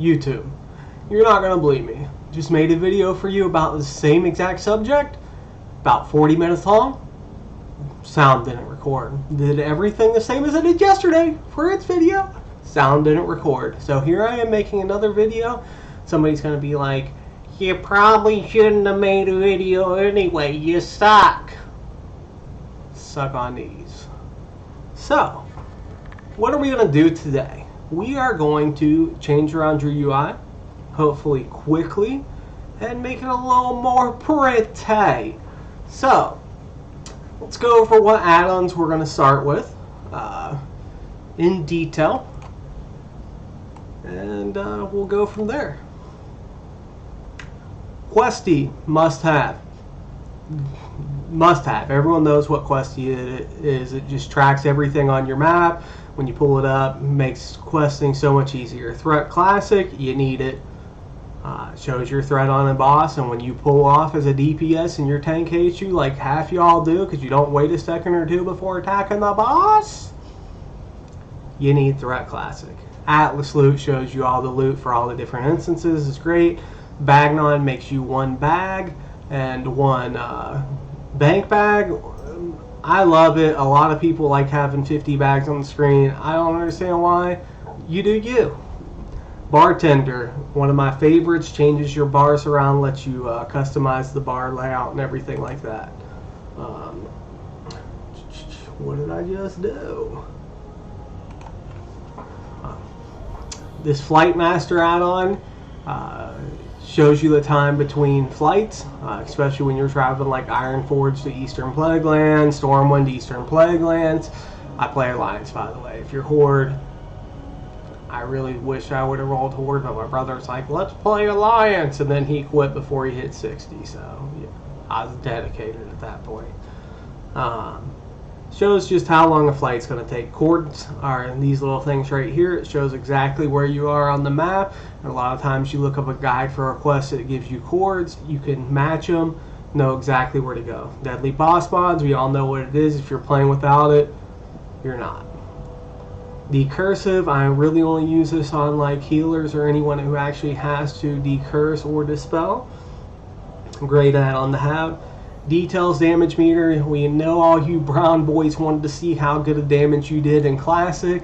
YouTube. You're not going to believe me. Just made a video for you about the same exact subject, about 40 minutes long. Sound didn't record. Did everything the same as I did yesterday for its video. Sound didn't record. So here I am making another video. Somebody's going to be like, you probably shouldn't have made a video anyway. You suck. Suck on these. So, what are we going to do today? We are going to change around your UI, hopefully quickly, and make it a little more pretty. So, let's go over what add-ons we're going to start with in detail, and we'll go from there. Questy, must have. Must have. Everyone knows what Questy is. It just tracks everything on your map. When you pull it up, makes questing so much easier. Threat Classic, you need it. Shows your threat on a boss, and when you pull off as a DPS and your tank hates you, like half y'all do, because you don't wait a second or two before attacking the boss, you need Threat Classic. Atlas Loot shows you all the loot for all the different instances. It's great. Bagnon makes you one bag and one bank bag. I love it. A lot of people like having 50 bags on the screen. I don't understand why. You do you. Bartender, one of my favorites, changes your bars around, lets you customize the bar layout and everything like that. What did I just do? This Flightmaster add-on shows you the time between flights, especially when you're traveling like Ironforge to Eastern Plaguelands, Stormwind to Eastern Plaguelands. I play Alliance, by the way. If you're Horde, I really wish I would have rolled Horde, but my brother's like, let's play Alliance, and then he quit before he hit 60, so yeah, I was dedicated at that point. Shows just how long a flight's going to take. Coords are these little things right here. It shows exactly where you are on the map. And a lot of times you look up a guide for a quest, it gives you Coords. You can match them, know exactly where to go. Deadly boss mods, we all know what it is. If you're playing without it, you're not. Decursive, I really only use this on like healers or anyone who actually has to decurse or dispel. Great add-on to have. Details damage meter. We know all you brown boys wanted to see how good a damage you did in Classic.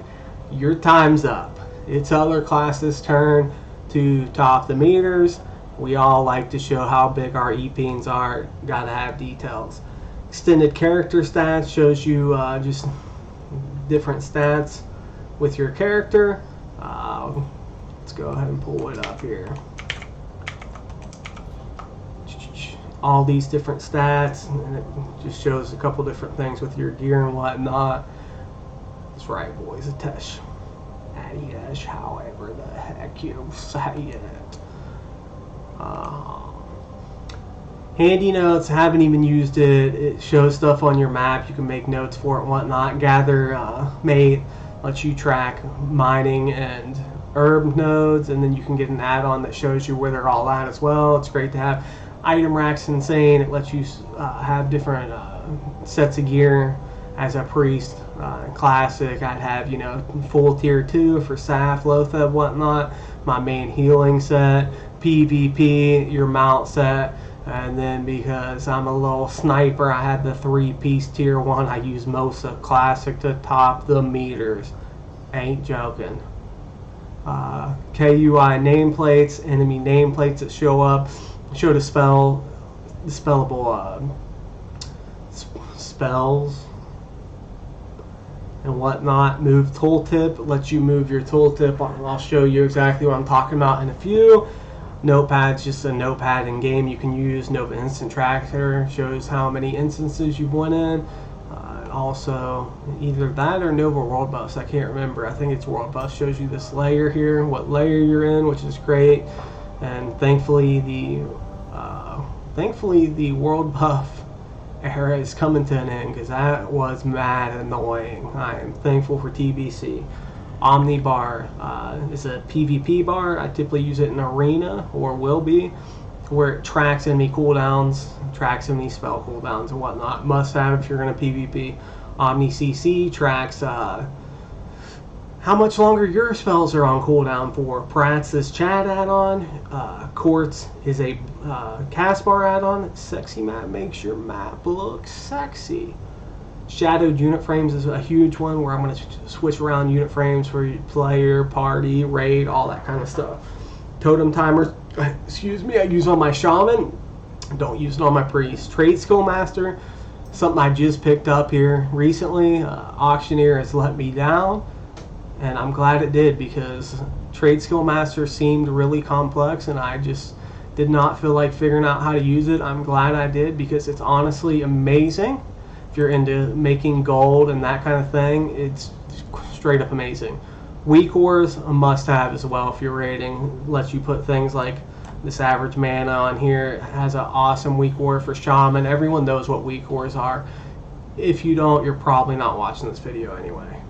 Your time's up. It's other classes' turn to top the meters. We all like to show how big our E-Pings are. Gotta have details. Extended character stats shows you just different stats with your character. Let's go ahead and pull it up here. All these different stats, and it just shows a couple different things with your gear and whatnot. That's right, boys. Atesh. Adesh, however the heck you say it. HandyNotes, haven't even used it. It shows stuff on your map. You can make notes for it and whatnot. GatherMate lets you track mining and herb nodes, and then you can get an add-on that shows you where they're all at as well. It's great to have. ItemRack's insane. It lets you have different sets of gear as a priest. Classic, I'd have, you know, full tier 2 for Saf, Lotheb, whatnot. My main healing set. PvP, your mount set. And then because I'm a little sniper, I had the 3-piece tier 1. I use Mosa Classic to top the meters. Ain't joking. KuiNameplates, enemy nameplates that show up. Show dispellable spells and whatnot. MoveToolTip lets you move your tooltip on. I'll show you exactly what I'm talking about in a few. Notepad's just a notepad in game you can use. Nova Instant Tracker shows how many instances you've went in. Also, either that or Nova World Bus. I can't remember. I think it's World Bus. Shows you this layer here, what layer you're in, which is great. And thankfully the World Buff era is coming to an end, because that was mad annoying. I am thankful for TBC. Omni Bar is a PvP bar. I typically use it in Arena, or will be, where it tracks enemy cooldowns, tracks enemy spell cooldowns and whatnot. Must have if you're going to PvP. Omni CC tracks how much longer your spells are on cooldown for. Pratt's this Chat add-on. Coords is a cast bar add-on. Sexy map makes your map look sexy. Shadowed unit frames is a huge one where I'm going to switch around unit frames for your player, party, raid, all that kind of stuff. Totem timers, excuse me, I use on my shaman. Don't use it on my priest. Trade Skill Master, something I just picked up here recently. Auctioneer has let me down, and I'm glad it did, because Trade Skill Master seemed really complex and I just did not feel like figuring out how to use it. I'm glad I did, because it's honestly amazing. If you're into making gold and that kind of thing, it's straight up amazing. Weak ores, a must-have as well if you're raiding. Lets you put things like this average mana on here. It has an awesome weak ore for shaman. Everyone knows what weak ores are. If you don't, you're probably not watching this video anyway.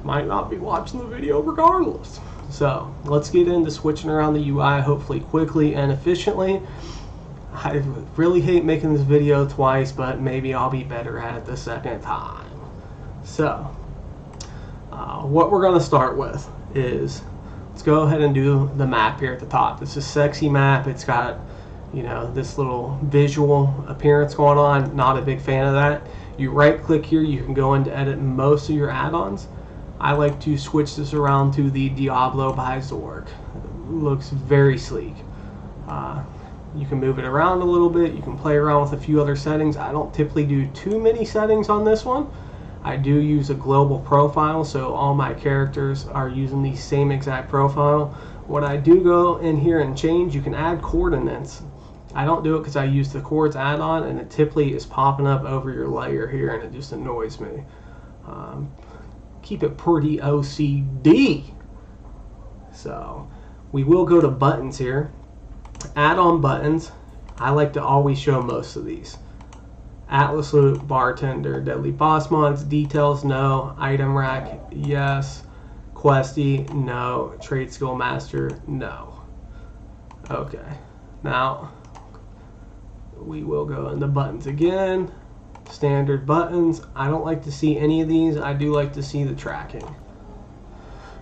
Might not be watching the video regardless. So let's get into switching around the UI, hopefully quickly and efficiently. I really hate making this video twice, but maybe I'll be better at it the second time. So what we're going to start with is, let's go ahead and do the map here at the top. This is a sexy map. It's got, you know, this little visual appearance going on. Not a big fan of that. You right click here, you can go in to edit most of your add-ons. I like to switch this around to the Diablo by Zork. It looks very sleek. You can move it around a little bit. You can play around with a few other settings. I don't typically do too many settings on this one. I do use a global profile, so all my characters are using the same exact profile. What I do go in here and change, you can add coordinates. I don't do it because I use the Coords add-on, and it typically is popping up over your layer here, and it just annoys me. Keep it pretty OCD. So we will go to buttons here. Add-on buttons, I like to always show most of these. Atlas Loot, Bartender, Deadly Boss Mods, Details, no. Item Rack, yes. Questy, no. Trade Skill Master, no. Okay, now we will go into buttons again. Standard buttons, I don't like to see any of these. I do like to see the tracking.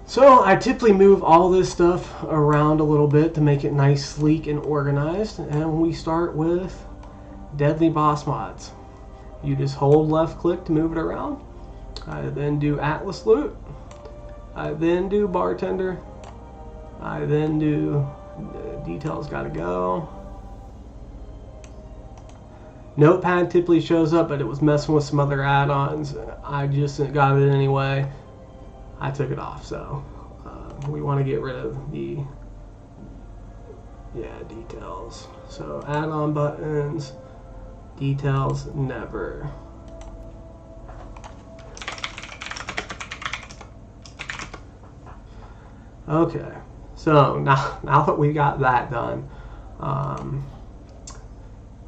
So I typically move all this stuff around a little bit to make it nice, sleek, and organized. And we start with Deadly Boss Mods. You just hold left click to move it around. I then do Atlas Loot. I then do Bartender. I then do Details, gotta go. Notepad typically shows up, but it was messing with some other add-ons. I just got it anyway. I took it off, so we want to get rid of the details. So add-on buttons, details, never. Okay, so now that we got that done,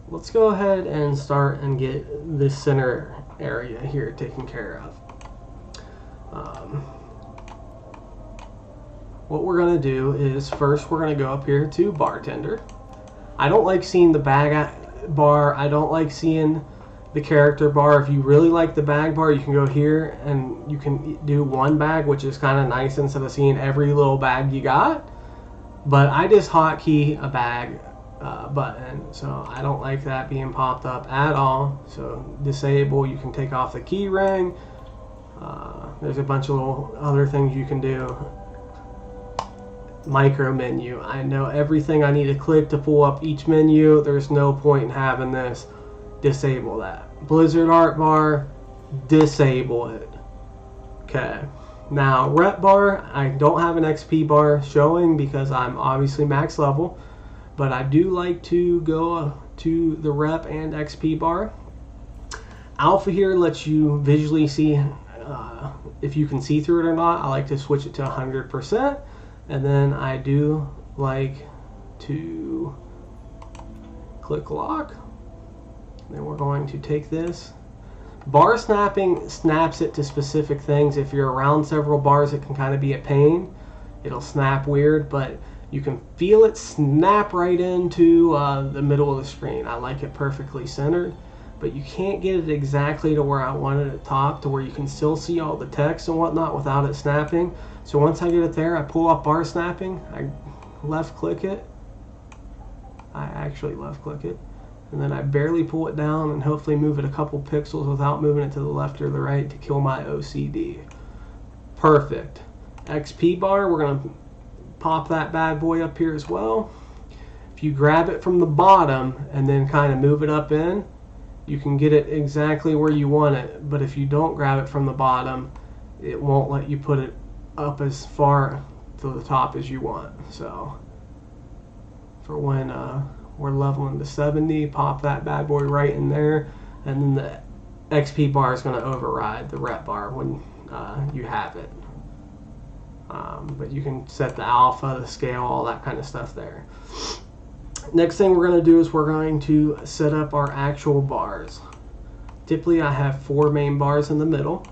let's go ahead and start and get this center area here taken care of. What we're going to do is, first we're going to go up here to Bartender. I don't like seeing the bag bar. I don't like seeing the character bar. If you really like the bag bar, you can go here and you can do one bag, which is kind of nice instead of seeing every little bag you got. But I just hotkey a bag button, so I don't like that being popped up at all. So disable, you can take off the key ring. There's a bunch of little other things you can do. Micro menu, I know everything I need to click to pull up each menu. There's no point in having this. Disable that. Blizzard art bar, disable it. Okay, now rep bar, I don't have an XP bar showing because I'm obviously max level, but I do like to go to the rep and XP bar. Alpha here lets you visually see if you can see through it or not. I like to switch it to 100%, and then I do like to click lock. Then we're going to take this. Bar snapping snaps it to specific things. If you're around several bars, it can kind of be a pain. It'll snap weird, but you can feel it snap right into the middle of the screen. I like it perfectly centered. but you can't get it exactly to where I want it at top, to where you can still see all the text and whatnot without it snapping. So once I get it there, I pull up bar snapping, I left click it. I actually left click it, and then I barely pull it down and hopefully move it a couple pixels without moving it to the left or the right to kill my OCD. Perfect. XP bar, we're going to pop that bad boy up here as well. If you grab it from the bottom and then kind of move it up in, you can get it exactly where you want it. But if you don't grab it from the bottom, it won't let you put it up as far to the top as you want. So for when we're leveling to 70, pop that bad boy right in there, and then the XP bar is going to override the rep bar when you have it. But you can set the alpha, the scale, all that kind of stuff there. Next thing we're going to do is we're going to set up our actual bars. Typically I have 4 main bars in the middle.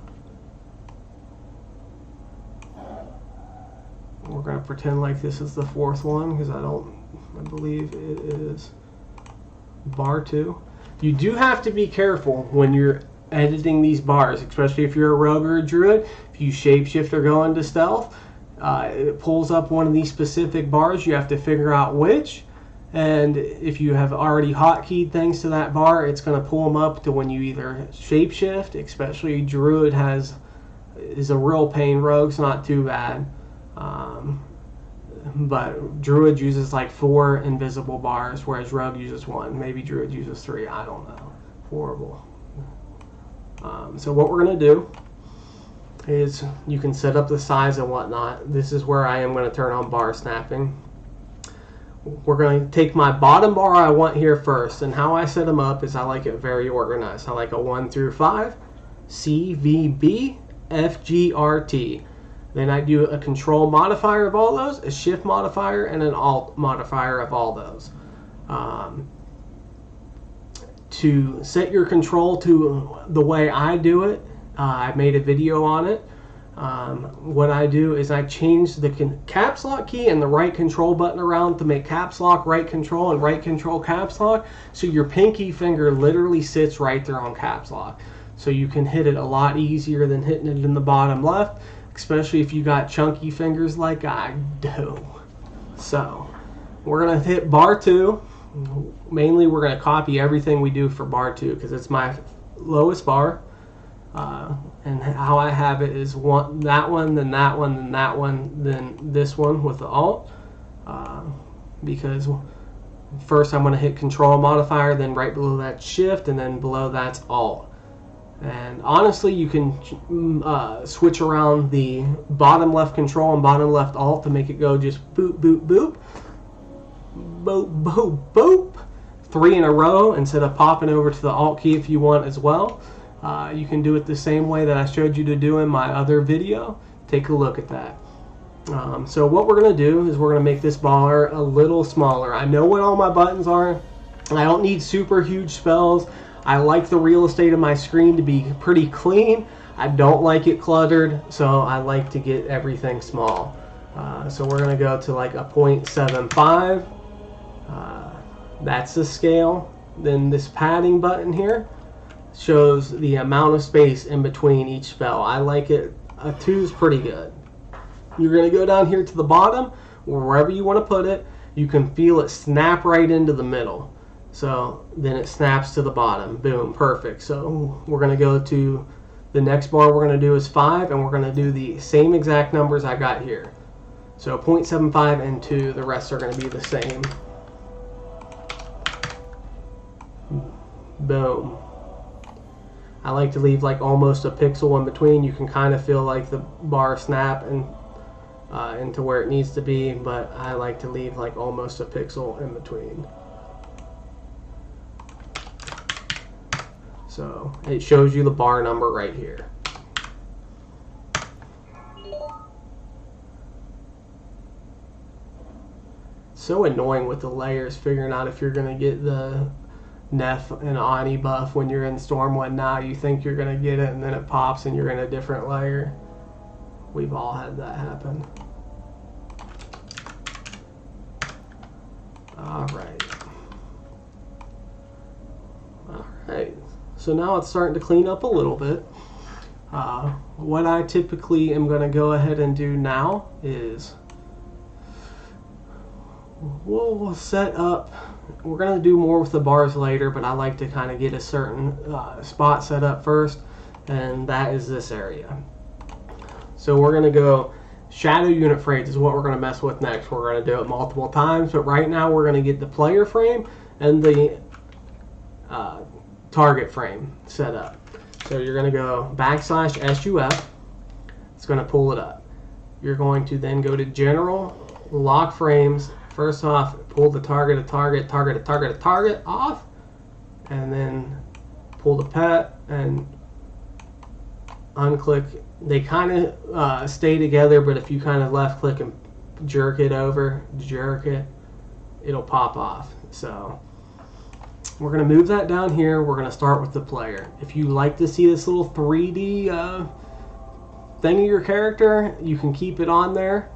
We're going to pretend like this is the 4th one because I believe it is bar 2. You do have to be careful when you're editing these bars, especially if you're a rogue or a druid. If you shapeshift or go into stealth, it pulls up one of these specific bars. You have to figure out which. And if you have already hotkeyed things to that bar, it's going to pull them up to when you either shapeshift, especially druid is a real pain. Rogue's not too bad. But druid uses like 4 invisible bars, whereas rogue uses 1. Maybe druid uses 3. I don't know. Horrible. So what we're going to do is you can set up the size and whatnot. This is where I am going to turn on bar snapping. We're going to take my bottom bar I want here first, and how I set them up is I like it very organized. I like a 1 through 5, C, V, B, F, G, R, T. Then I do a control modifier of all those, a shift modifier, and an alt modifier of all those. To set your control to the way I do it, I made a video on it. What I do is I change the caps lock key and the right control button around to make caps lock right control and right control caps lock, so your pinky finger literally sits right there on caps lock. So you can hit it a lot easier than hitting it in the bottom left, especially if you got chunky fingers like I do. So we're going to hit bar 2. Mainly we're going to copy everything we do for bar 2 because it's my lowest bar. And how I have it is that one, then that one, then that one, then this one with the alt. Because first I'm going to hit control modifier, then right below that shift, and then below that's alt. And honestly, you can switch around the bottom left control and bottom left alt to make it go just boop, boop, boop, boop, boop, boop, 3 in a row instead of popping over to the alt key if you want as well. You can do it the same way that I showed you to do in my other video. Take a look at that. So what we're going to do is we're going to make this bar a little smaller. I know what all my buttons are. I don't need super huge spells. I like the real estate of my screen to be pretty clean. I don't like it cluttered, so I like to get everything small. So we're going to go to like a 0.75. That's the scale. Then this padding button here shows the amount of space in between each spell. I like it. A 2 is pretty good. You're going to go down here to the bottom, wherever you want to put it. You can feel it snap right into the middle. So then it snaps to the bottom. Boom, perfect. So we're going to go to the next bar we're going to do is 5, and we're going to do the same exact numbers I got here. So 0.75 and 2, the rest are going to be the same. Boom. I like to leave like almost a pixel in between. You can kind of feel like the bar snap and into where it needs to be, but I like to leave like almost a pixel in between. So it shows you the bar number right here. So annoying with the layers, figuring out if you're going to get the Neff and Ani buff when you're in Storm 1 now. You think you're going to get it and then it pops and you're in a different layer. We've all had that happen. Alright. Alright. So now it's starting to clean up a little bit. What I typically am going to go ahead and do now is we'll set up. We're going to do more with the bars later, but I like to kind of get a certain spot set up first, and that is this area. So we're going to go shadow unit frames is what we're going to mess with next. We're going to do it multiple times, but right now we're going to get the player frame and the target frame set up. So you're going to go /SUF. It's going to pull it up. You're going to then go to General, Lock Frames. First off, pull the target off, and then pull the pet and unclick. They kind of stay together, but if you kind of left click and jerk it, it'll pop off. So we're going to move that down here. We're going to start with the player. If you like to see this little 3D thing of your character, you can keep it on there.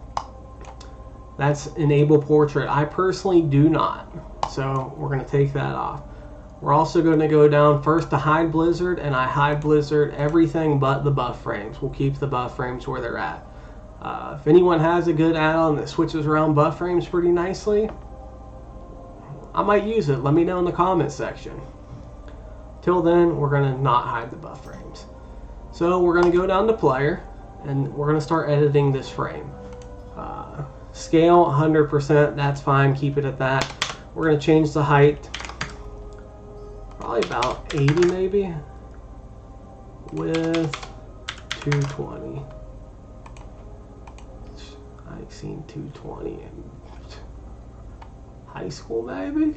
That's enable portrait. I personally do not. So we're going to take that off. We're also going to go down first to hide blizzard, and I hide blizzard everything but the buff frames. We'll keep the buff frames where they're at. If anyone has a good add-on that switches around buff frames pretty nicely, I might use it. Let me know in the comments section. Till then, we're going to not hide the buff frames. So we're going to go down to player, and we're going to start editing this frame. Scale 100%, that's fine. Keep it at that. We're going to change the height. Probably about 80 maybe. Width 220. I've seen 220 in high school maybe.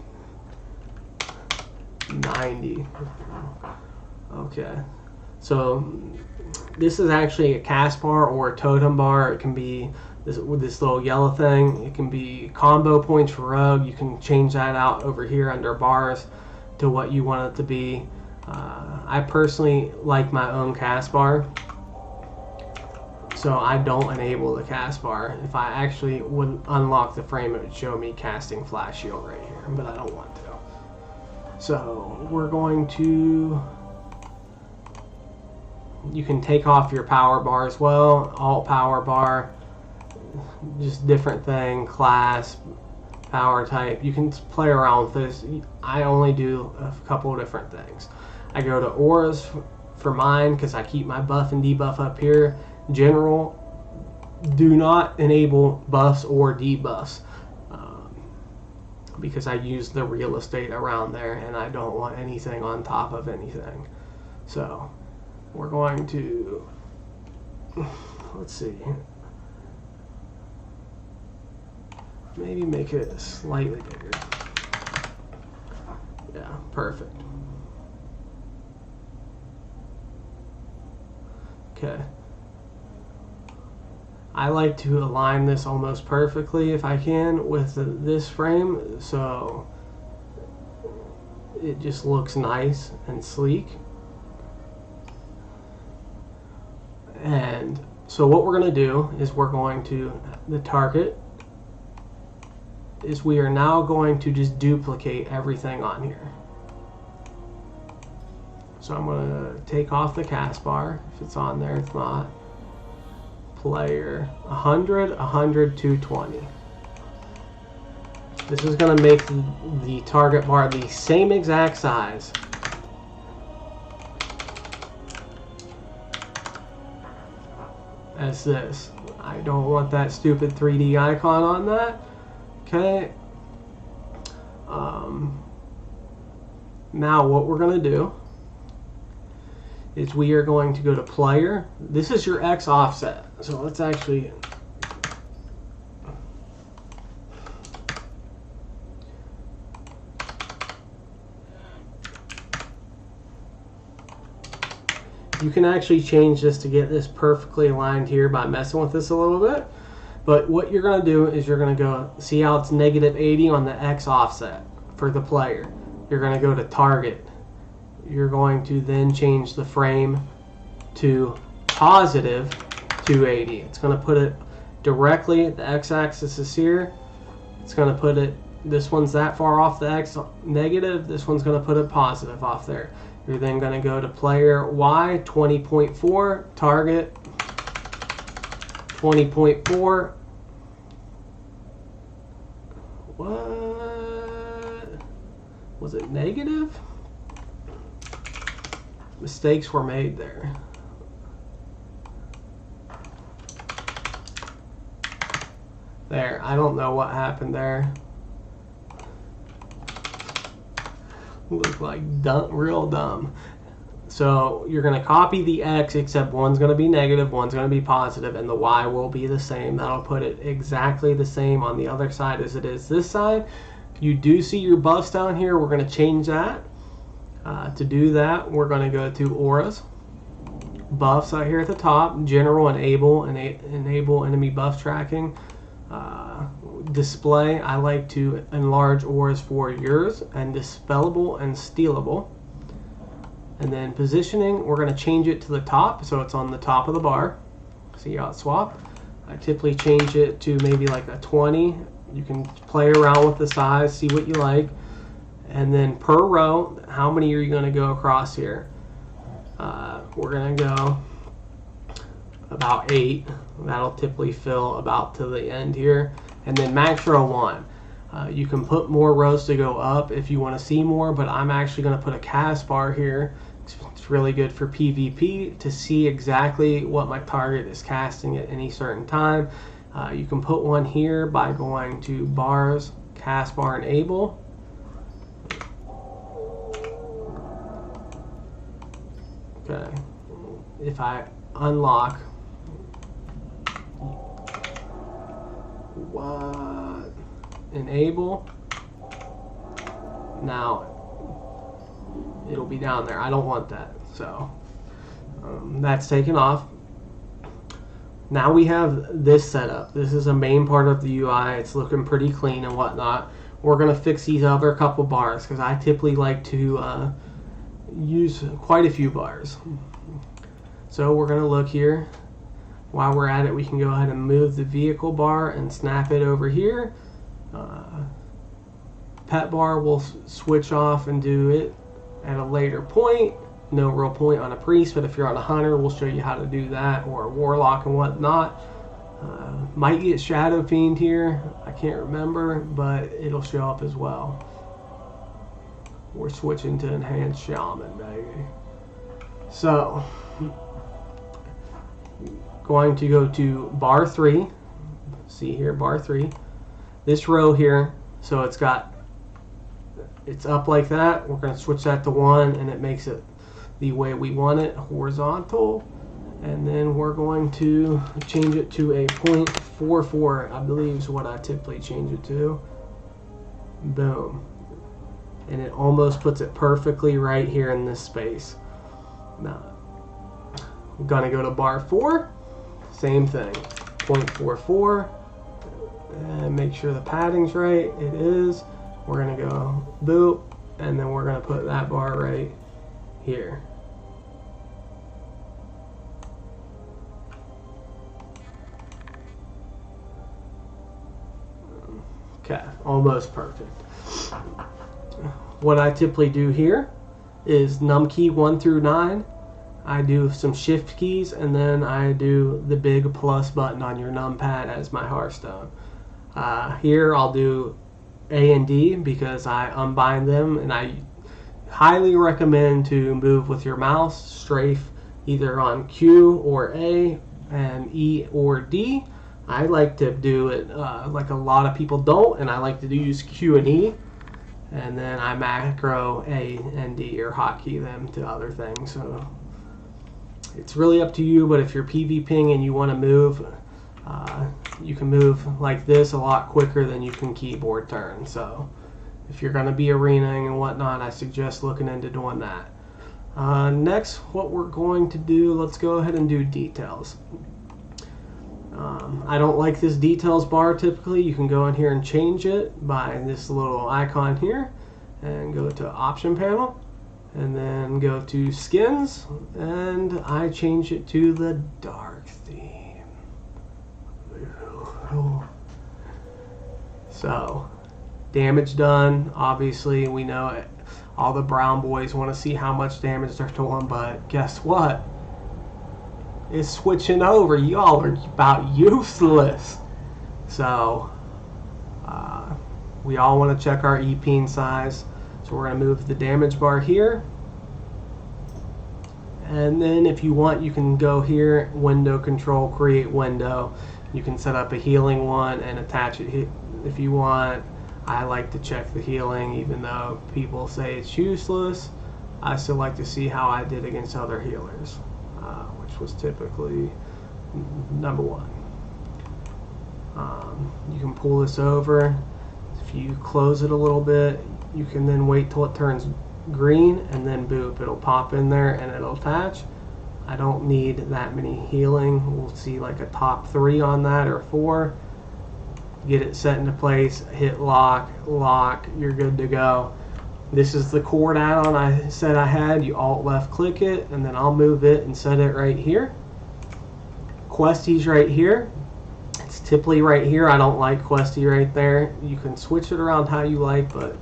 90. Okay. So this is actually a cast bar or a totem bar. It can be this with this little yellow thing. It can be combo points for rogue. You can change that out over here under bars to what you want it to be. I personally like my own cast bar, so I don't enable the cast bar. If I actually would unlock the frame, it would show me casting flash shield right here, but I don't want to. So we're going to, you can take off your power bar as well, alt power bar, just different thing, class, power type. You can play around with this. I only do a couple of different things. I go to auras for mine because I keep my buff and debuff up here. General, do not enable buffs or debuffs because I use the real estate around there and I don't want anything on top of anything. So we're going to, let's see, maybe make it slightly bigger. Yeah, perfect. Okay. I like to align this almost perfectly if I can with this frame, so it just looks nice and sleek. And so what we're going to do is we're going to, the target is we are now going to just duplicate everything on here. So I'm going to take off the cast bar if it's on there. It's not. Player 100, 100, 220. This is going to make the target bar the same exact size as this. I don't want that stupid 3D icon on that. Okay. Now what we're going to do is we are going to go to player. This is your X offset. So let's actually, you can actually change this to get this perfectly aligned here by messing with this a little bit. But what you're going to do is you're going to go, see how it's -80 on the X offset for the player. You're going to go to target. You're going to then change the frame to positive 280. It's going to put it directly, the x-axis is here. It's going to put it This one's that far off the X negative, this one's going to put a positive off there. You're then going to go to player Y, 20.4, target, 20.4. What? Was it negative? Mistakes were made there. There, I don't know what happened there. Look like dumb, real dumb. So you're going to copy the X, except one's going to be negative, one's going to be positive, and the Y will be the same. That'll put it exactly the same on the other side as it is this side. You do see your buffs down here. We're going to change that. To do that, we're going to go to auras, buffs out here at the top, general, enable enemy buff tracking. Display, I like to enlarge auras for yours, and dispellable and stealable. And then positioning, we're going to change it to the top, so it's on the top of the bar. See how it swapped? I typically change it to maybe like a 20. You can play around with the size, see what you like. And then per row, how many are you going to go across here? We're going to go about 8. That'll typically fill about to the end here. And then max row 1. You can put more rows to go up if you want to see more, but I'm actually going to put a cast bar here. It's really good for PvP to see exactly what my target is casting at any certain time. You can put one here by going to bars, cast bar, enable. Okay. If I unlock, what? Enable. Now it'll be down there. I don't want that, so that's taken off. Now we have this setup. This is a main part of the UI. It's looking pretty clean and whatnot. We're gonna fix these other couple bars because I typically like to use quite a few bars. So we're gonna look here. While we're at it, we can go ahead and move the vehicle bar and snap it over here. Pet bar will switch off and do it at a later point. No real point on a priest, but if you're on a hunter, we'll show you how to do that, or a warlock and whatnot. Might get Shadow Fiend here, I can't remember, but it'll show up as well. We're switching to Enhanced Shaman, baby. So, going to go to bar 3. See here, bar 3. This row here, so it's up like that. We're going to switch that to 1, and it makes it the way we want it, horizontal. And then we're going to change it to a 0.44, I believe is what I typically change it to. Boom. And it almost puts it perfectly right here in this space. Now, I'm going to go to bar 4. Same thing, 0.44. And make sure the padding's right. It is. We're going to go boop, and then we're going to put that bar right here. Okay, almost perfect. What I typically do here is num key 1 through 9. I do some shift keys, and then I do the big plus button on your numpad as my Hearthstone. Here I'll do A and D because I unbind them, and I highly recommend to move with your mouse, strafe either on Q or A and E or D. I like to do it like a lot of people don't, and I like to use Q and E, and then I macro A and D or hotkey them to other things. So it's really up to you, but if you're PvPing and you want to move, you can move like this a lot quicker than you can keyboard turn. So if you're going to be arenaing and whatnot, I suggest looking into doing that. Next, what we're going to do, let's go ahead and do details. I don't like this details bar typically. You can go in here and change it by this little icon here and go to option panel and then go to skins, and I change it to the dark theme. So damage done. Obviously, we know it. All the brown boys want to see how much damage they're doing, but guess what? It's switching over. Y'all are about useless. So, we all want to check our EP size. So we're going to move the damage bar here. And then if you want, you can go here, window control, create window. You can set up a healing one and attach it if you want. I like to check the healing, even though people say it's useless. I still like to see how I did against other healers, which was typically number 1. You can pull this over. If you close it a little bit, you can then wait till it turns green and then boop. It'll pop in there and it'll attach. I don't need that many healing. We'll see like a top 3 on that or 4. Get it set into place, hit lock, you're good to go. This is the Coord add-on I said I had. You alt left click it and then I'll move it and set it right here. Questies right here. It's typically right here. I don't like Questie right there. You can switch it around how you like, but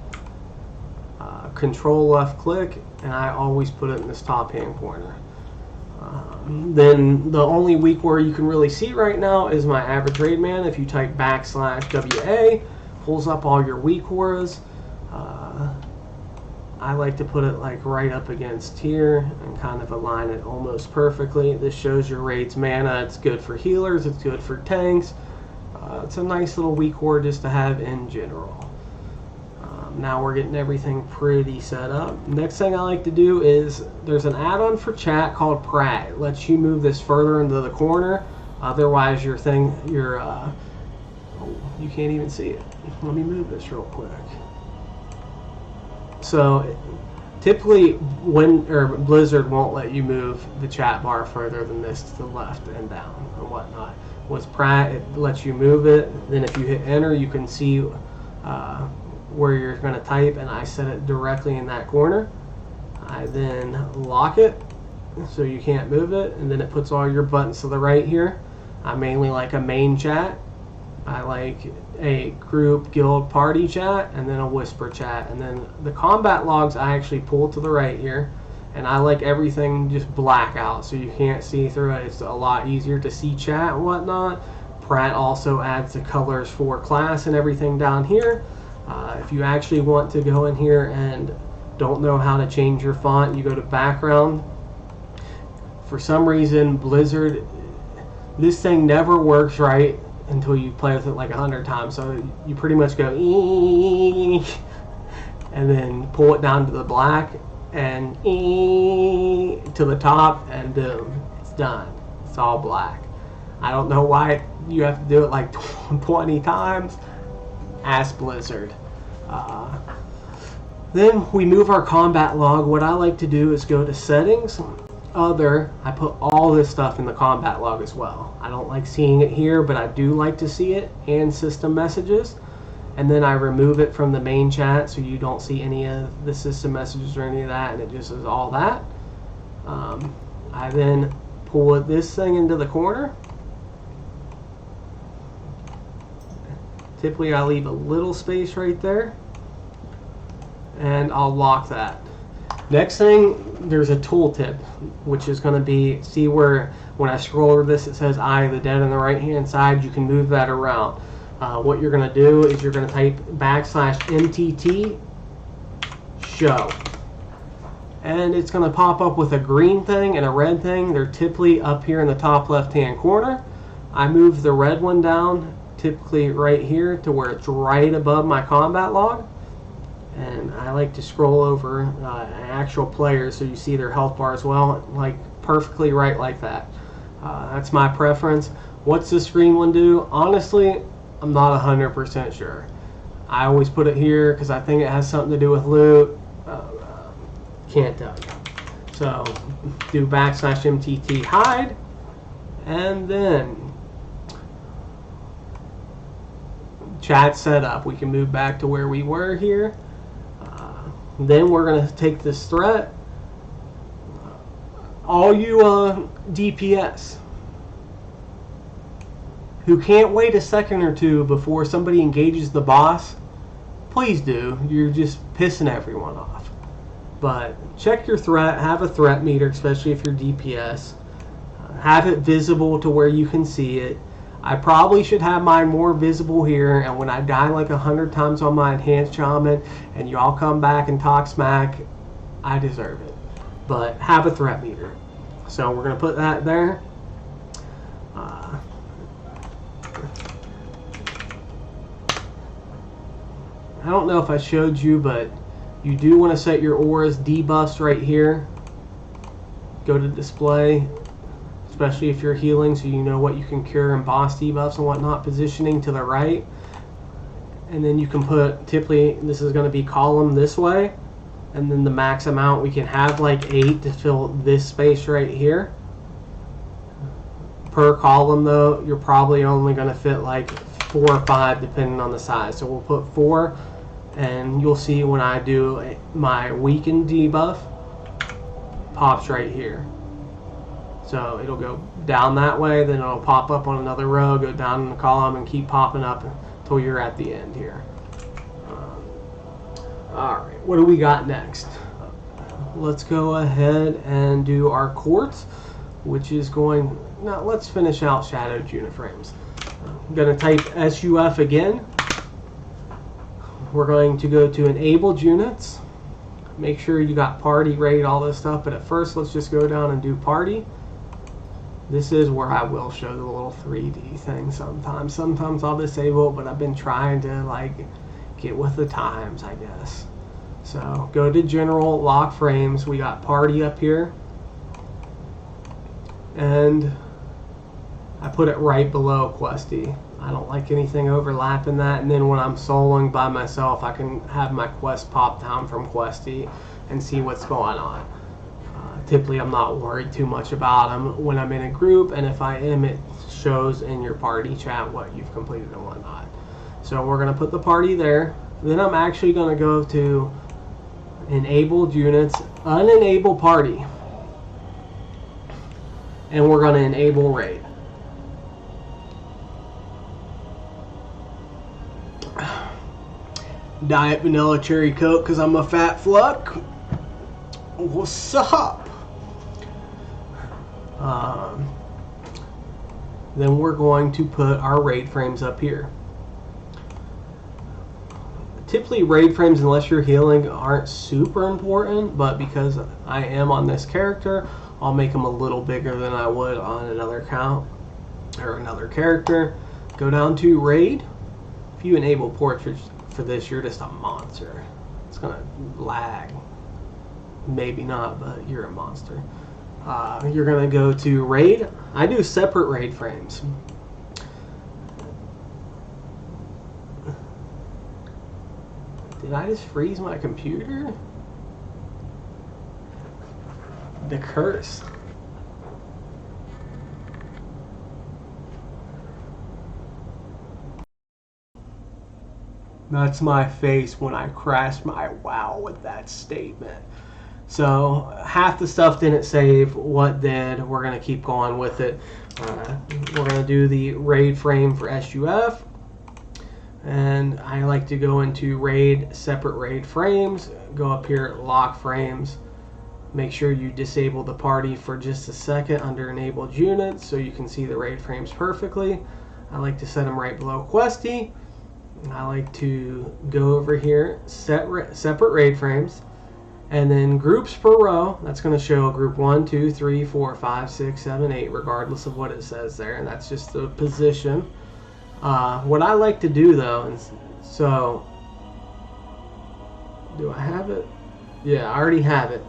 control left click, and I always put it in this top hand corner. Then the only weak word you can really see right now is my average raid man. If you type /WA, pulls up all your weak words. I like to put it like right up against here and kind of align it almost perfectly. This shows your raid's mana. It's good for healers, it's good for tanks. It's a nice little weak word just to have in general. Now we're getting everything pretty set up. Next thing I like to do is there's an add-on for chat called Prat. It lets you move this further into the corner. Otherwise you can't even see it. Let me move this real quick. So typically Blizzard won't let you move the chat bar further than this to the left and down and whatnot. With Prat, it lets you move it. Then if you hit enter, you can see where you're going to type, and I set it directly in that corner. I then lock it so you can't move it, and then it puts all your buttons to the right here. I mainly like a main chat. I like a group, guild, party chat, and then a whisper chat. And then the combat logs I actually pull to the right here, and I like everything just black out so you can't see through it. It's a lot easier to see chat and whatnot. Prat also adds the colors for class and everything down here. If you actually want to go in here and don't know how to change your font, you go to background. For some reason, Blizzard, this thing never works right until you play with it like 100 times. So you pretty much go and then pull it down to the black and to the top, and boom, it's done. It's all black. I don't know why you have to do it like 20 times. Ask Blizzard. Then we move our combat log. What I like to do is go to settings, other. I put all this stuff in the combat log as well. I don't like seeing it here, but I do like to see it, and system messages. And then I remove it from the main chat so you don't see any of the system messages or any of that, and it just is all that. I then pull this thing into the corner. Typically I leave a little space right there, and I'll lock that. Next thing, there's a tooltip, which is going to be, see where when I scroll over this it says Eye of the Dead on the right hand side. You can move that around. What you're going to do is you're going to type /MTT show, and it's going to pop up with a green thing and a red thing. They're typically up here in the top left hand corner. I move the red one down, typically right here to where it's right above my combat log, and I like to scroll over actual players so you see their health bar as well, like perfectly right like that. That's my preference. What's this green one do? Honestly, I'm not 100% sure. I always put it here because I think it has something to do with loot. Can't tell you. So do /MTT hide, and then chat setup. We can move back to where we were here. Then we're going to take this threat. All you DPS who can't wait a second or two before somebody engages the boss, please do. You're just pissing everyone off. But check your threat. Have a threat meter, especially if you're DPS. Have it visible to where you can see it. I probably should have mine more visible here, and when I die like 100 times on my enhanced shaman and y'all come back and talk smack, I deserve it. But have a threat meter. So we're going to put that there. I don't know if I showed you, but you do want to set your auras debuffs right here. Go to display, especially if you're healing, so you know what you can cure and boss debuffs and whatnot. Positioning to the right, and then you can put, typically this is going to be column this way, and then the max amount we can have like 8 to fill this space right here. Per column though, you're probably only going to fit like 4 or 5 depending on the size. So we'll put 4, and you'll see when I do my weakened debuff, pops right here. So it'll go down that way, then it'll pop up on another row, go down in the column, and keep popping up until you're at the end here. Alright, what do we got next? Let's go ahead and do our Coords, which is going... Now let's finish out shadowed unit frames. I'm going to type SUF again. We're going to go to enabled units. Make sure you got party, raid, all this stuff, but at first let's just go down and do party. This is where I will show the little 3D thing sometimes. Sometimes I'll disable it, but I've been trying to like get with the times, I guess. So go to general, lock frames. We got party up here. And I put it right below Questy. I don't like anything overlapping that. And then when I'm soloing by myself, I can have my quest pop down from Questy and see what's going on. Typically, I'm not worried too much about them when I'm in a group, and if I am, it shows in your party chat what you've completed and whatnot. So we're going to put the party there. Then I'm actually going to go to enabled units, unenable party, and we're going to enable raid. Diet vanilla cherry coke because I'm a fat fuck. What's up? Then we're going to put our raid frames up here. Typically raid frames, unless you're healing, aren't super important, but because I am on this character, I'll make them a little bigger than I would on another account or another character. Go down to raid. If you enable portraits for this, you're just a monster. It's gonna lag. Maybe not, but you're a monster. You're gonna go to raid. I do separate raid frames. Did I just freeze my computer? The curse. That's my face when I crashed my WoW with that statement. So half the stuff didn't save, what did? We're going to keep going with it. We're going to do the raid frame for SUF. And I like to go into raid, separate raid frames. Go up here, lock frames. Make sure you disable the party for just a second under enabled units so you can see the raid frames perfectly. I like to set them right below Questy. I like to go over here, separate raid frames. And then groups per row, that's going to show group 1, 2, 3, 4, 5, 6, 7, 8, regardless of what it says there. And that's just the position. What I like to do, though, is, so, do I have it? Yeah, I already have it.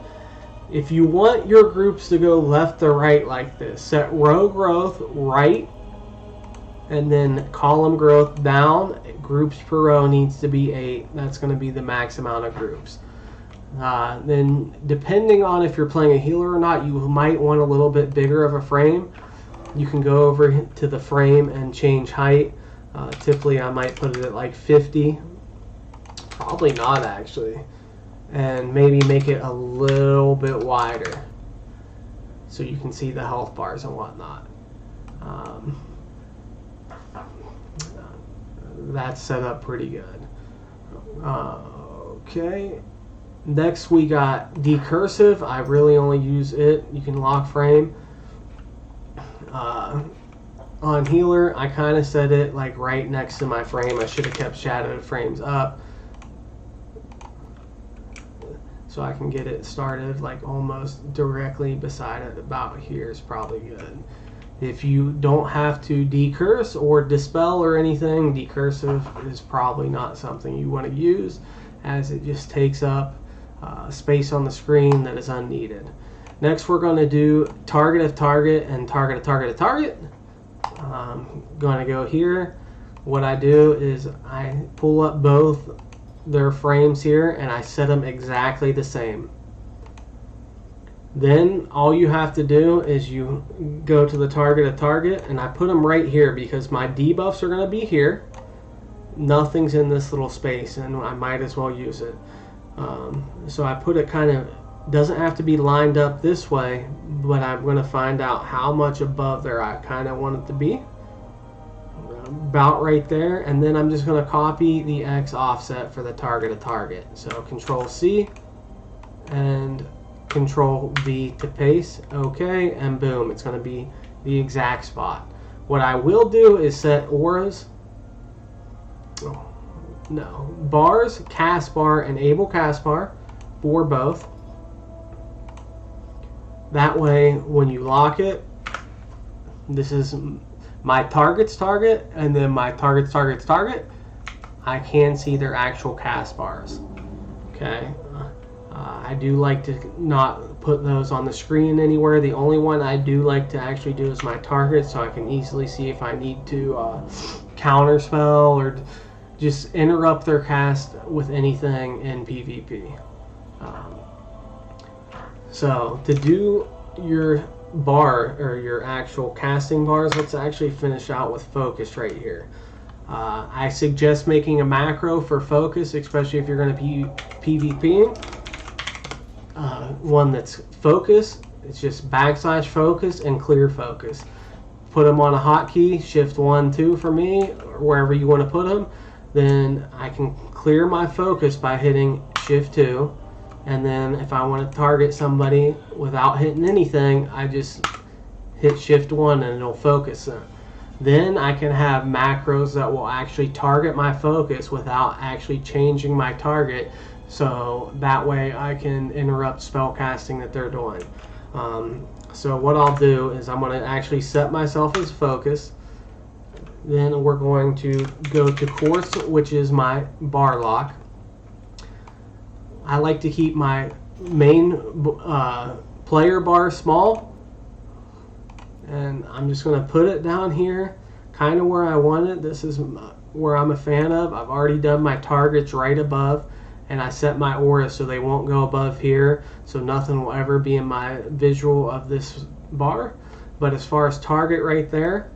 If you want your groups to go left to right like this, set row growth right, and then column growth down. Groups per row needs to be 8. That's going to be the max amount of groups. Then depending on if you're playing a healer or not, you might want a little bit bigger of a frame. You can go over to the frame and change height. Typically I might put it at like 50. Probably not actually. And maybe make it a little bit wider so you can see the health bars and whatnot. That's set up pretty good. Okay. Next we got Decursive. I really only use it. You can lock frame. On healer, I kind of set it like right next to my frame. I should have kept shadowed frames up so I can get it started like almost directly beside it. About here is probably good. If you don't have to decurse or dispel or anything, Decursive is probably not something you want to use, as it just takes up space on the screen that is unneeded. Next we're going to do target of target and target of target of target. I'm going to go here. What I do is I pull up both their frames here and I set them exactly the same. Then all you have to do is you go to the target of target, and I put them right here because my debuffs are going to be here. Nothing's in this little space, and I might as well use it. So I put it kind of, doesn't have to be lined up this way, but I'm going to find out how much above there I kind of want it to be. About right there, and then I'm just going to copy the X offset for the target of target. So Control C and Control V to paste. Okay, and boom, it's going to be the exact spot. What I will do is set auras. Bars, cast bar, enable cast bar for both. That way, when you lock it, this is my target's target, and then my target's target's target. I can see their actual cast bars. Okay. I do like to not put those on the screen anywhere. The only one I do like to actually do is my target, so I can easily see if I need to counterspell or just interrupt their cast with anything in PvP. So to do your bar or your actual casting bars, let's actually finish out with focus right here. I suggest making a macro for focus, especially if you're going to be PvPing. One that's focus. It's just /focus and clear focus. Put them on a hotkey, Shift 1, 2 for me, or wherever you want to put them. Then I can clear my focus by hitting Shift 2. And then if I want to target somebody without hitting anything, I just hit Shift 1 and it'll focus them. Then I can have macros that will actually target my focus without actually changing my target. So that way I can interrupt spell casting that they're doing. So what I'll do is I'm going to actually set myself as focus. Then we're going to go to Coords, which is my bar lock. I like to keep my main player bar small. And I'm just going to put it down here, kind of where I want it. This is where I'm a fan of. I've already done my targets right above. And I set my auras so they won't go above here, so nothing will ever be in my visual of this bar. But as far as target right there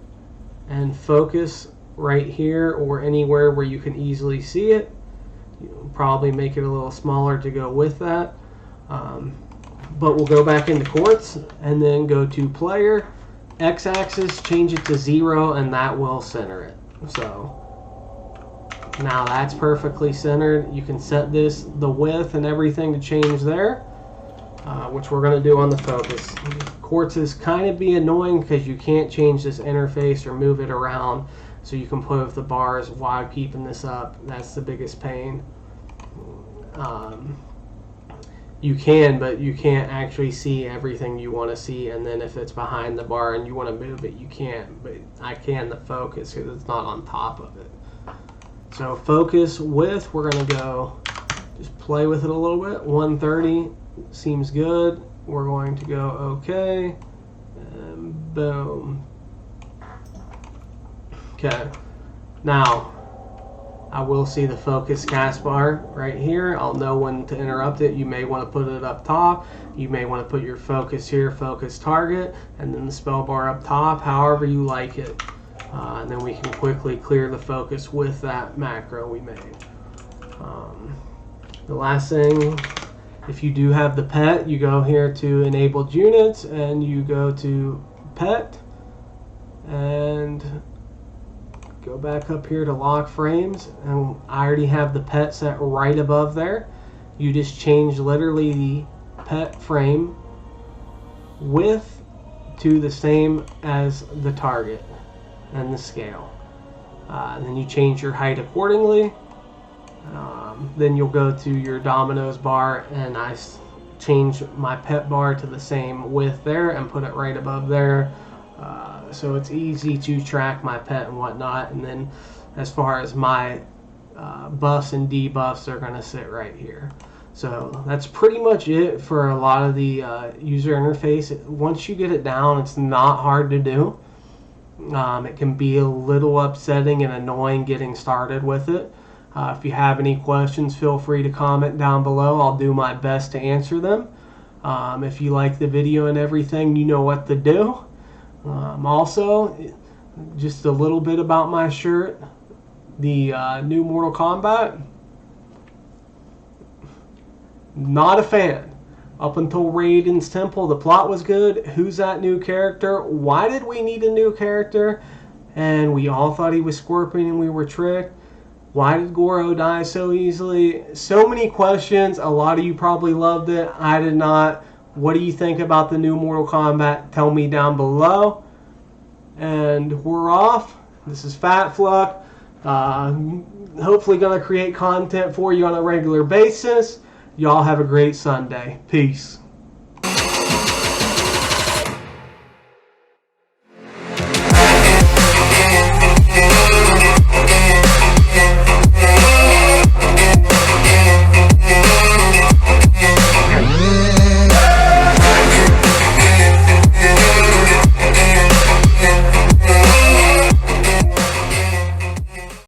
and focus right here or anywhere where you can easily see it, you'll probably make it a little smaller to go with that. But we'll go back into Coords and then go to player, x-axis, change it to 0, and that will center it. So now that's perfectly centered. You can set this, the width and everything to change there, which we're going to do on the focus. Coords is kind of be annoying because you can't change this interface or move it around, so you can play with the bars while keeping this up. That's the biggest pain. You can, but you can't actually see everything you want to see, and then if it's behind the bar and you want to move it, you can't. But I can the focus because it's not on top of it. So focus width, we're going to go just play with it a little bit. 130 seems good. We're going to go OK. And boom. Okay. Now, I will see the focus cast bar right here. I'll know when to interrupt it. You may want to put it up top. You may want to put your focus here, focus target, and then the spell bar up top, however you like it. And then we can quickly clear the focus with that macro we made. The last thing, if you do have the pet, you go here to enabled units and you go to pet and go back up here to lock frames, and I already have the pet set right above there. You just change literally the pet frame width to the same as the target and the scale. And then you change your height accordingly. Then you'll go to your dominoes bar, and I change my pet bar to the same width there and put it right above there. So it's easy to track my pet and whatnot. And then as far as my buffs and debuffs, they're going to sit right here. So that's pretty much it for a lot of the user interface. Once you get it down, it's not hard to do. It can be a little upsetting and annoying getting started with it. If you have any questions, feel free to comment down below. I'll do my best to answer them. If you like the video and everything, you know what to do. Also, just a little bit about my shirt. The new Mortal Kombat. Not a fan. Up until Raiden's Temple, the plot was good. Who's that new character? Why did we need a new character? And we all thought he was Scorpion and we were tricked. Why did Goro die so easily? So many questions. A lot of you probably loved it. I did not. What do you think about the new Mortal Kombat? Tell me down below. And we're off. This is Fat Fluck. Hopefully going to create content for you on a regular basis. Y'all have a great Sunday. Peace.